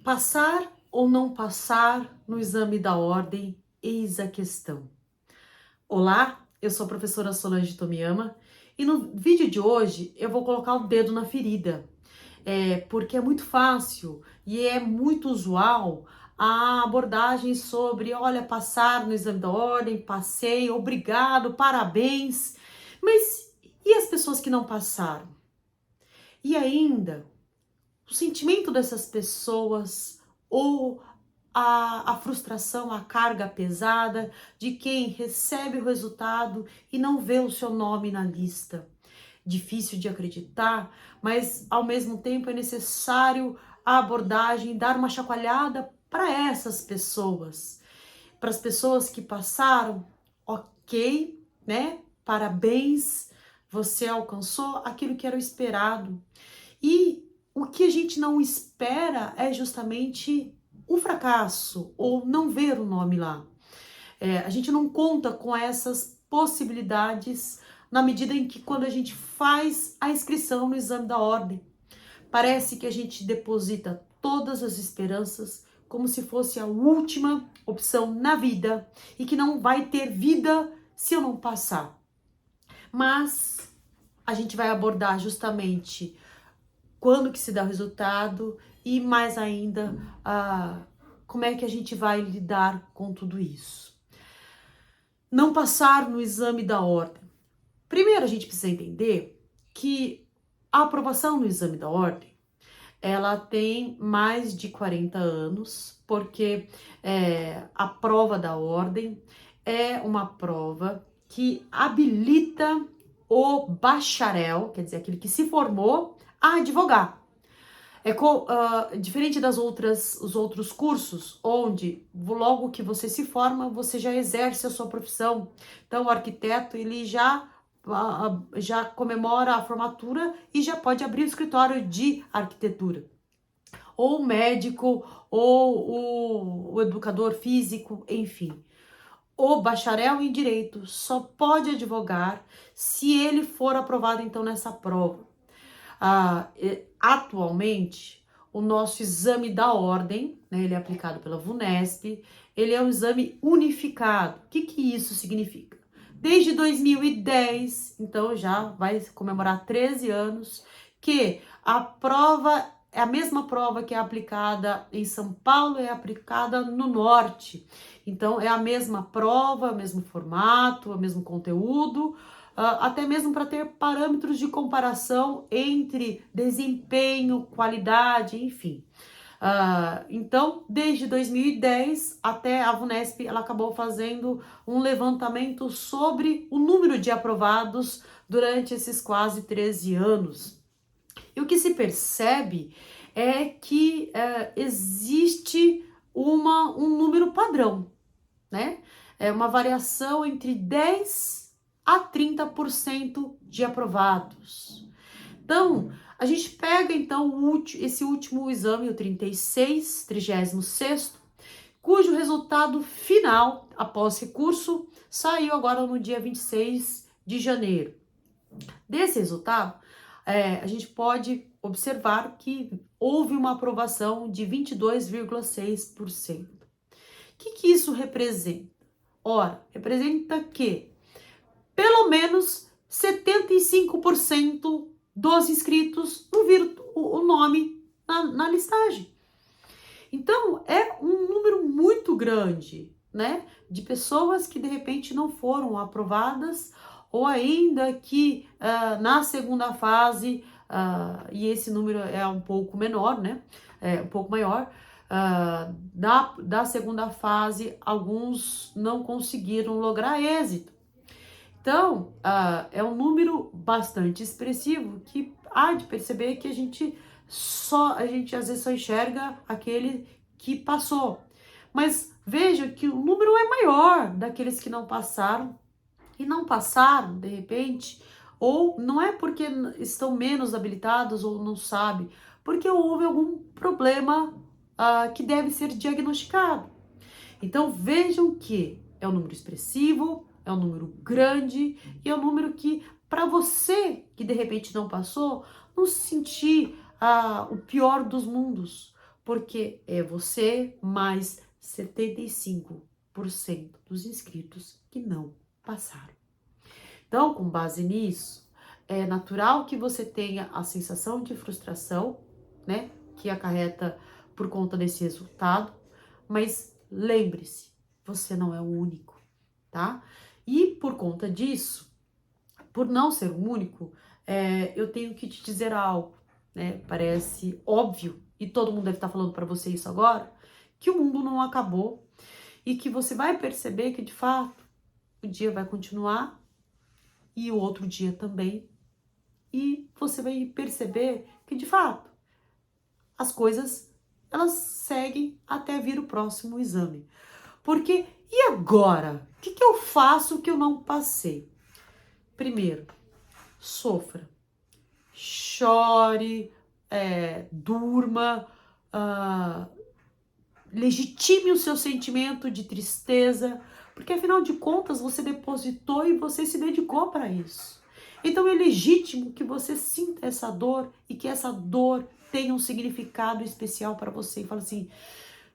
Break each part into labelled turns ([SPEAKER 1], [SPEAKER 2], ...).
[SPEAKER 1] Passar ou não passar no exame da ordem? Eis a questão. Olá, eu sou a professora Solange Tomiyama e no vídeo de hoje eu vou colocar o dedo na ferida, porque é muito fácil e é muito usual a abordagem sobre, olha, passar no exame da ordem, passei, obrigado, parabéns, mas e as pessoas que não passaram? E ainda, o sentimento dessas pessoas ou a frustração, a carga pesada de quem recebe o resultado e não vê o seu nome na lista. Difícil de acreditar, mas ao mesmo tempo é necessário a abordagem, dar uma chacoalhada para essas pessoas. Para as pessoas que passaram, ok, né? Parabéns, você alcançou aquilo que era o esperado. E o que a gente não espera é justamente o fracasso ou não ver o nome lá. A gente não conta com essas possibilidades na medida em que quando a gente faz a inscrição no exame da ordem, parece que a gente deposita todas as esperanças como se fosse a última opção na vida e que não vai ter vida se eu não passar. Mas a gente vai abordar justamente quando que se dá o resultado e mais ainda como é que a gente vai lidar com tudo isso. Não passar no exame da ordem. Primeiro a gente precisa entender que a aprovação no exame da ordem, ela tem mais de 40 anos, porque a prova da ordem é uma prova que habilita o bacharel, quer dizer, aquele que se formou, a advogar. Diferente os outros cursos, onde logo que você se forma, você já exerce a sua profissão. Então, o arquiteto, ele já comemora a formatura e já pode abrir o escritório de arquitetura. Ou o médico, ou o educador físico, enfim. O bacharel em direito só pode advogar se ele for aprovado, então, nessa prova. Atualmente, o nosso exame da ordem, né, ele é aplicado pela VUNESP, ele é um exame unificado. O que que isso significa? Desde 2010, então já vai comemorar 13 anos, que a prova é a mesma prova que é aplicada em São Paulo, é aplicada no Norte. Então, é a mesma prova, o mesmo formato, o mesmo conteúdo, até mesmo para ter parâmetros de comparação entre desempenho, qualidade, enfim. Então, desde 2010 até a VUNESP, ela acabou fazendo um levantamento sobre o número de aprovados durante esses quase 13 anos. E o que se percebe é que existe um número padrão, né? É uma variação entre 10 a 30% de aprovados. Então, a gente pega então esse último exame, o 36º, cujo resultado final, após recurso, saiu agora no dia 26 de janeiro. Desse resultado, a gente pode observar que houve uma aprovação de 22,6%. O que isso representa? Ora, representa que pelo menos 75% dos inscritos não viram o nome na listagem. Então, é um número muito grande, né, de pessoas que de repente não foram aprovadas ou ainda que na segunda fase, e esse número é um pouco menor, né, um pouco maior, da segunda fase, alguns não conseguiram lograr êxito. Então, é um número bastante expressivo que há de perceber que a gente às vezes só enxerga aquele que passou. Mas veja que o número é maior daqueles que não passaram e não passaram, de repente, ou não é porque estão menos habilitados ou não sabem, porque houve algum problema que deve ser diagnosticado. Então vejam que é um número expressivo, é um número grande e é um número que, para você que de repente não passou, não se sentir o pior dos mundos, porque é você mais 75% dos inscritos que não passaram. Então, com base nisso, é natural que você tenha a sensação de frustração, né, que acarreta por conta desse resultado, mas lembre-se, você não é o único, tá? E por conta disso, por não ser o único, eu tenho que te dizer algo, né? Parece óbvio, e todo mundo deve estar falando para você isso agora, que o mundo não acabou e que você vai perceber que de fato o dia vai continuar e o outro dia também. E você vai perceber que de fato as coisas elas seguem até vir o próximo exame. Porque e agora? O que eu faço que eu não passei? Primeiro, sofra, chore, durma, legitime o seu sentimento de tristeza, porque afinal de contas você depositou e você se dedicou para isso. Então é legítimo que você sinta essa dor e que essa dor tenha um significado especial para você. E fala assim,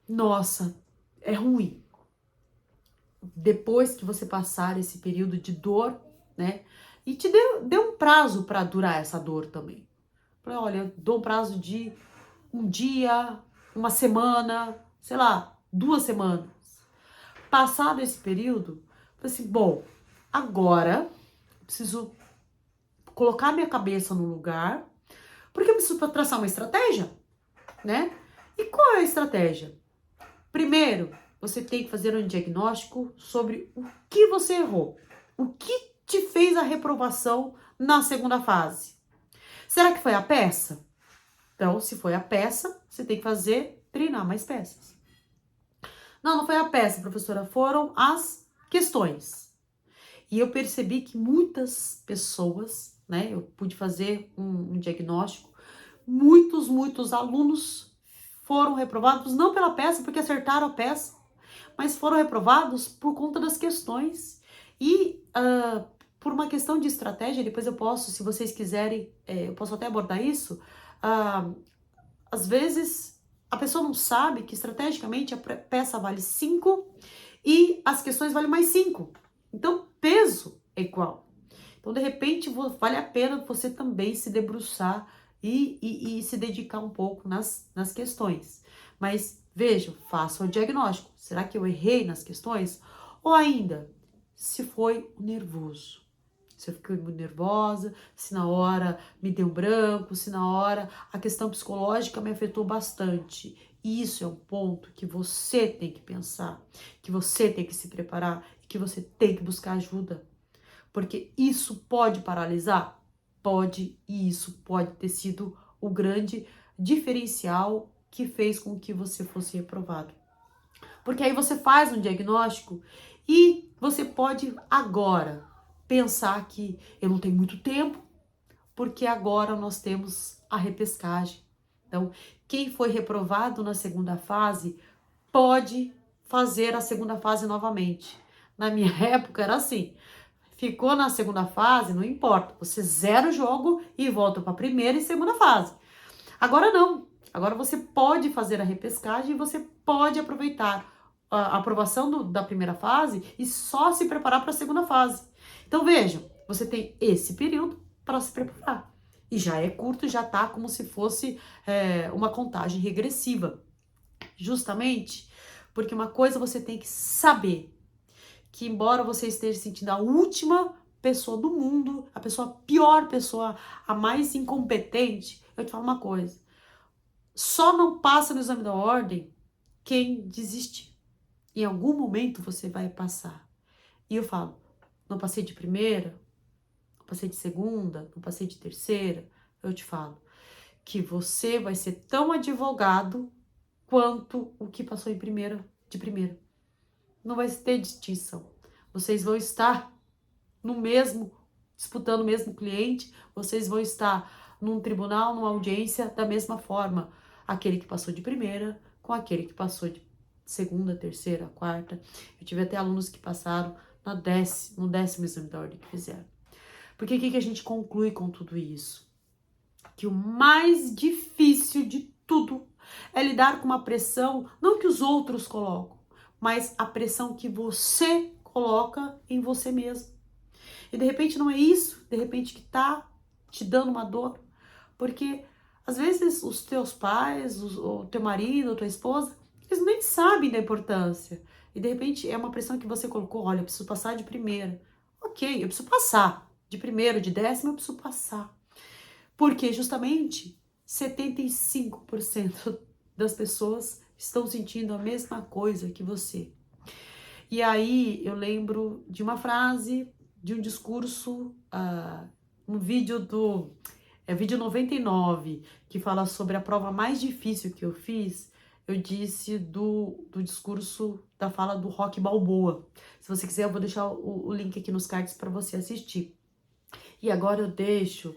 [SPEAKER 1] nossa, é ruim. Depois que você passar esse período de dor, né? E te dê um prazo para durar essa dor também. Falei, olha, eu dou um prazo de um dia, uma semana, sei lá, 2 semanas. Passado esse período, falei assim, bom, agora preciso colocar minha cabeça no lugar, porque eu preciso traçar uma estratégia, né? E qual é a estratégia? Primeiro, você tem que fazer um diagnóstico sobre o que você errou. O que te fez a reprovação na segunda fase? Será que foi a peça? Então, se foi a peça, você tem que treinar mais peças. Não, não foi a peça, professora, foram as questões. E eu percebi que muitas pessoas, né, eu pude fazer um diagnóstico, muitos alunos foram reprovados, não pela peça, porque acertaram a peça, mas foram reprovados por conta das questões. E por uma questão de estratégia, depois eu posso, se vocês quiserem, eu posso até abordar isso, às vezes a pessoa não sabe que estrategicamente a peça vale 5 e as questões valem mais 5. Então, peso é igual. Então, de repente, vale a pena você também se debruçar e se dedicar um pouco nas questões. Mas, vejam, façam o diagnóstico. Será que eu errei nas questões? Ou ainda, se foi o nervoso. Se eu fiquei muito nervosa, se na hora me deu branco, se na hora a questão psicológica me afetou bastante. Isso é um ponto que você tem que pensar, que você tem que se preparar, que você tem que buscar ajuda. Porque isso pode paralisar? Pode, e isso pode ter sido o grande diferencial que fez com que você fosse reprovado. Porque aí você faz um diagnóstico e você pode agora pensar que eu não tenho muito tempo, porque agora nós temos a repescagem. Então, quem foi reprovado na segunda fase pode fazer a segunda fase novamente. Na minha época era assim, ficou na segunda fase, não importa, você zera o jogo e volta para a primeira e segunda fase. Agora não, agora você pode fazer a repescagem e você pode aproveitar a aprovação da primeira fase e só se preparar para a segunda fase. Então vejam, você tem esse período para se preparar. E já é curto, já tá como se fosse uma contagem regressiva. Justamente porque uma coisa você tem que saber, que embora você esteja sentindo a última pessoa do mundo, a pior pessoa, a mais incompetente, eu te falo uma coisa, só não passa no exame da ordem quem desiste. Em algum momento você vai passar. E eu falo, não passei de primeira, não passei de segunda, não passei de terceira, eu te falo que você vai ser tão advogado quanto o que passou de primeira. Não vai ter distinção. Vocês vão estar disputando o mesmo cliente, vocês vão estar num tribunal, numa audiência, da mesma forma. Aquele que passou de primeira com aquele que passou de segunda, terceira, quarta. Eu tive até alunos que passaram no 10º exame da ordem que fizeram. Porque o que a gente conclui com tudo isso? Que o mais difícil de tudo. É lidar com uma pressão, não que os outros colocam, mas a pressão que você coloca em você mesmo. E de repente não é isso, de repente que tá te dando uma dor, porque às vezes os teus pais, o teu marido, a tua esposa, eles nem sabem da importância. E de repente é uma pressão que você colocou, olha, eu preciso passar de primeira. Ok, eu preciso passar. De primeiro, de décimo, eu preciso passar. Porque justamente 75% das pessoas estão sentindo a mesma coisa que você. E aí eu lembro de uma frase, de um discurso, um vídeo vídeo 99, que fala sobre a prova mais difícil que eu fiz. Eu disse do discurso, da fala do Rocky Balboa. Se você quiser, eu vou deixar o link aqui nos cards para você assistir. E agora eu deixo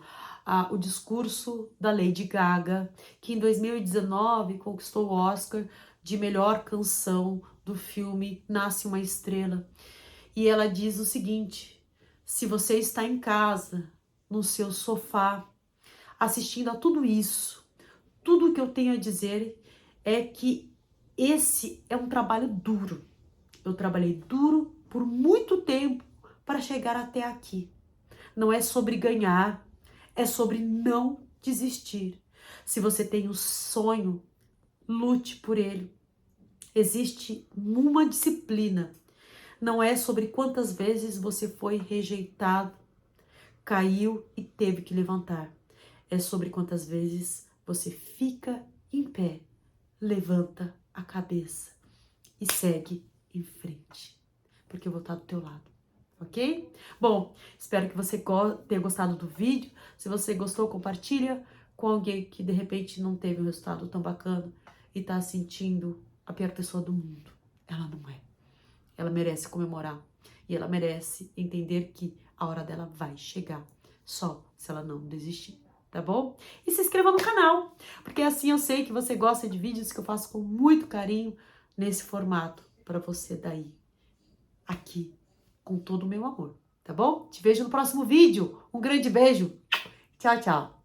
[SPEAKER 1] o discurso da Lady Gaga, que em 2019 conquistou o Oscar de melhor canção do filme Nasce uma Estrela. E ela diz o seguinte: se você está em casa, no seu sofá, assistindo a tudo isso, tudo o que eu tenho a dizer é que esse é um trabalho duro. Eu trabalhei duro por muito tempo para chegar até aqui. Não é sobre ganhar, é sobre não desistir. Se você tem um sonho, lute por ele. Existe uma disciplina. Não é sobre quantas vezes você foi rejeitado, caiu e teve que levantar. É sobre quantas vezes você fica em pé, levanta a cabeça e segue em frente. Porque eu vou estar do teu lado. Ok? Bom, espero que você tenha gostado do vídeo. Se você gostou, compartilha com alguém que de repente não teve um resultado tão bacana e tá sentindo a pior pessoa do mundo. Ela não é. Ela merece comemorar e ela merece entender que a hora dela vai chegar, só se ela não desistir, tá bom? E se inscreva no canal, porque assim eu sei que você gosta de vídeos que eu faço com muito carinho nesse formato para você daí, aqui, com todo o meu amor, tá bom? Te vejo no próximo vídeo. Um grande beijo. Tchau, tchau.